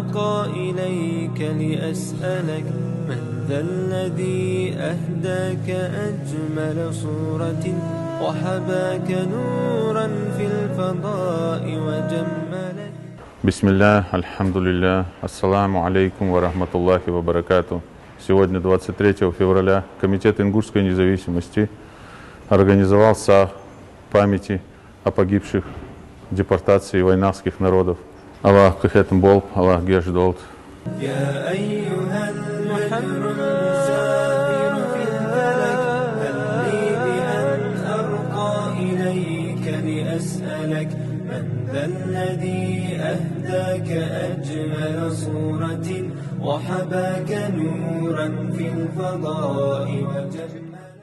أرقى إليك لأسألك من ذا الذي أهداك أجمل صورة وحباك نورا في الفضاء وجملك. بسم الله, альхамдулилля, ассаламу алейкум ва рахматуллахи ва баракату. Сегодня, 23 февраля, Комитет ингушской независимости организовал сах памяти о погибших в депортации вайнахских народов. Аллах кахетм бол, Аллах гешдолт. يا أيها المحر المسافر في الفلك هل لي بأن أرقى إليك لأسألك من ذا الذي أهداك أجمل صورة وحباك نورا في الفضاء وجملك.